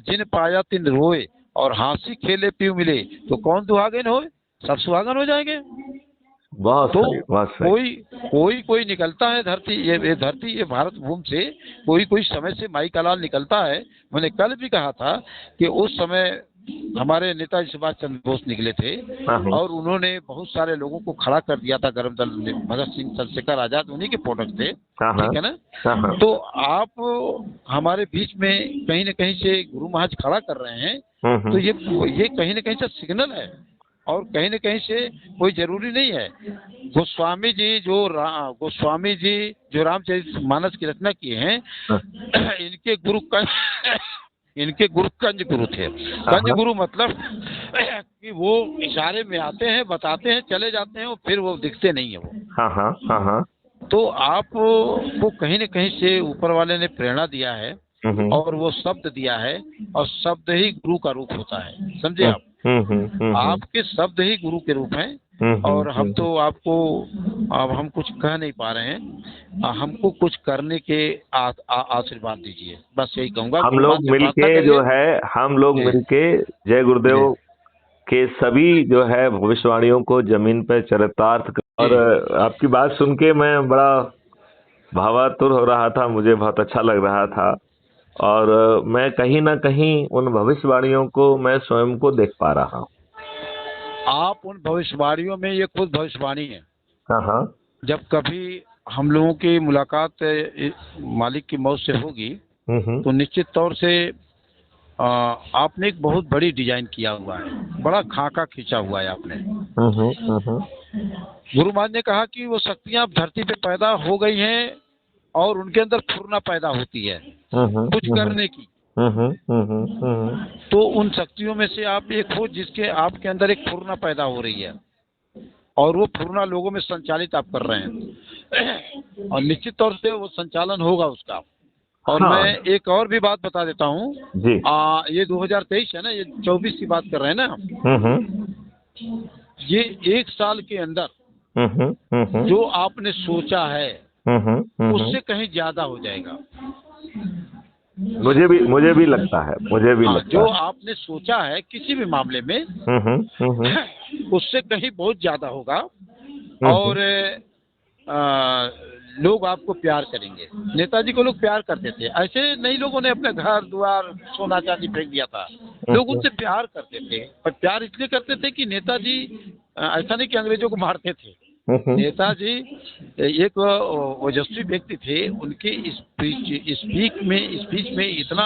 जिन पाया तिन रोए, और हंसी खेले पीऊ मिले, तो कौन दुहागन होए, सब सुहागन हो जाएंगे। बहुत तो सही, बहुत सही। कोई निकलता है धरती, ये धरती, ये भारत भूमि से कोई समय से माई का लाल निकलता है। मैंने कल भी कहा था कि उस समय हमारे नेताजी सुभाष चंद्र बोस निकले थे, हाँ हाँ और उन्होंने बहुत सारे लोगों को खड़ा कर दिया था गरम दल ने। भगत सिंह, चंद्रशेखर आजाद उन्हीं के प्रोडक्ट थे, हाँ हाँ ठीक है ना। हाँ हाँ। तो आप हमारे बीच में कहीं न कहीं से गुरु महाराज खड़ा कर रहे हैं, तो ये कहीं न कहीं से सिग्नल है, और कहीं न कहीं से कोई जरूरी नहीं है। गोस्वामी जी जो रामचरितमानस की रचना किए हैं, हाँ, इनके गुरु इनके गुरु कंज गुरु थे। कंज गुरु मतलब कि वो इशारे में आते हैं, बताते हैं, चले जाते हैं, और फिर वो दिखते नहीं है वो। हाँ हाँ हाँ हाँ। तो आपको कहीं न कहीं से ऊपर वाले ने प्रेरणा दिया है, और वो शब्द दिया है, और शब्द ही गुरु का रूप होता है, समझे आप। आपके शब्द ही गुरु के रूप हैं, और हम तो आपको, अब हम कुछ कह नहीं पा रहे हैं, हमको कुछ करने के आशीर्वाद दीजिए, बस यही कहूँगा। हम गुरु महाराज लोग से प्रार्थना मिलके जो करिए। है, हम लोग जी मिलके जय गुरुदेव के सभी जो है भविष्यवाणियों को जमीन पे चरितार्थ और जी आपकी बात सुन के मैं बड़ा भावातुर हो रहा था, मुझे बहुत अच्छा लग रहा था। और मैं कहीं ना कहीं उन भविष्यवाणियों को मैं स्वयं को देख पा रहा हूँ। आप उन भविष्यवाणियों में, ये खुद भविष्यवाणी है। हाँ हाँ। जब कभी हम लोगों की मुलाकात मालिक की मौत से होगी, तो निश्चित तौर से आपने एक बहुत बड़ी डिजाइन किया हुआ है, बड़ा खाका खींचा हुआ है आपने। गुरु महाराज ने कहा कि वो शक्तियां अब धरती पे पैदा हो गई हैं, और उनके अंदर फुर्ना पैदा होती है कुछ करने की। तो उन शक्तियों में से आप एक हो जिसके आपके अंदर एक फुर्ना पैदा हो रही है, और वो फुर्ना लोगों में संचालित आप कर रहे हैं, और निश्चित तौर से वो संचालन होगा उसका। और हाँ मैं एक और भी बात बता देता हूँ। जी। ये 2023 है ना, ये 24 की बात कर रहे हैं ना। ये एक साल के अंदर जो आपने सोचा है, उससे कहीं ज्यादा हो जाएगा। मुझे भी लगता है, मुझे भी लगता जो है। आपने सोचा है किसी भी मामले में, उससे कहीं बहुत ज्यादा होगा, और लोग आपको प्यार करेंगे। नेताजी को लोग प्यार करते थे, ऐसे नहीं लोगों ने अपने घर द्वार सोना चांदी फेंक दिया था। लोग उनसे प्यार करते थे, और प्यार इसलिए करते थे कि नेताजी ऐसा नहीं कि अंग्रेजों को मारते थे। नेताजी एक ओजस्वी व्यक्ति थे, उनके स्पीच में इतना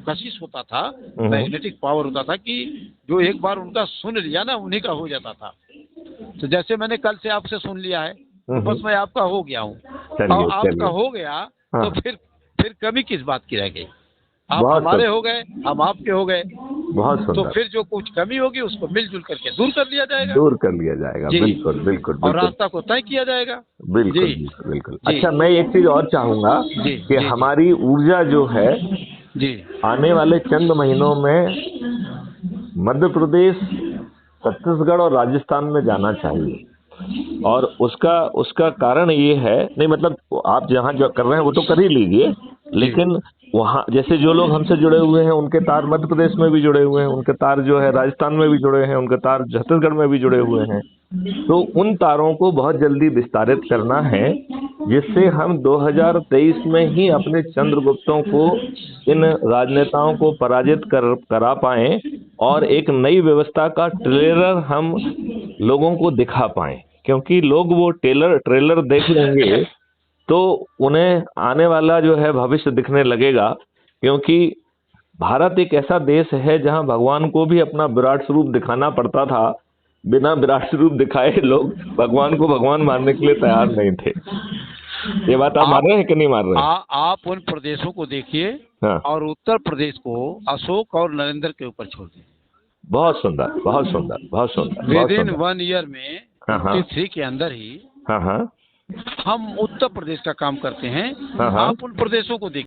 कशिश होता था, मैग्नेटिक पावर होता था, कि जो एक बार उनका सुन लिया ना, उन्हीं का हो जाता था। तो जैसे मैंने कल से आपसे सुन लिया है, तो बस मैं आपका हो गया हूँ, और आपका हो गया, तो फिर कमी किस बात की रह गई। आप हमारे हो गए, हम आपके हो गए, तो फिर जो कुछ कमी होगी उसको मिलजुल करके दूर कर लिया जाएगा। बिल्कुल बिल्कुल। और रास्ता को तय किया जाएगा। बिल्कुल बिल्कुल बिल्कुल। अच्छा, मैं एक चीज और चाहूंगा कि हमारी ऊर्जा जो है आने वाले चंद महीनों में मध्य प्रदेश, छत्तीसगढ़ और राजस्थान में जाना चाहिए। और उसका कारण ये है, नहीं मतलब आप जहाँ जो कर रहे हैं वो तो कर ही लीजिए, लेकिन वहाँ जैसे जो लोग हमसे जुड़े हुए हैं उनके तार मध्य प्रदेश में भी जुड़े हुए हैं, उनके तार जो है राजस्थान में भी जुड़े हैं, उनके तार छत्तीसगढ़ में भी जुड़े हुए हैं। तो उन तारों को बहुत जल्दी विस्तारित करना है, जिससे हम 2023 में ही अपने चंद्रगुप्तों को, इन राजनेताओं को पराजित करा पाएं, और एक नई व्यवस्था का ट्रेलर हम लोगों को दिखा पाएं। क्योंकि लोग वो ट्रेलर देख लेंगे तो उन्हें आने वाला जो है भविष्य दिखने लगेगा। क्योंकि भारत एक ऐसा देश है जहां भगवान को भी अपना विराट स्वरूप दिखाना पड़ता था, बिना विराट स्वरूप दिखाए लोग भगवान को भगवान मानने के लिए तैयार नहीं थे। ये बात आप मान रहे हैं कि नहीं मान रहे हैं? आप उन प्रदेशों को देखिए, और उत्तर प्रदेश को अशोक और नरेंद्र के ऊपर छोड़ दें। बहुत सुंदर, बहुत सुंदर, बहुत सुंदर। विद इन 1 ईयर में 53 के अंदर ही हम उत्तर प्रदेश का काम करते हैं। आप उन प्रदेशों को देखिए।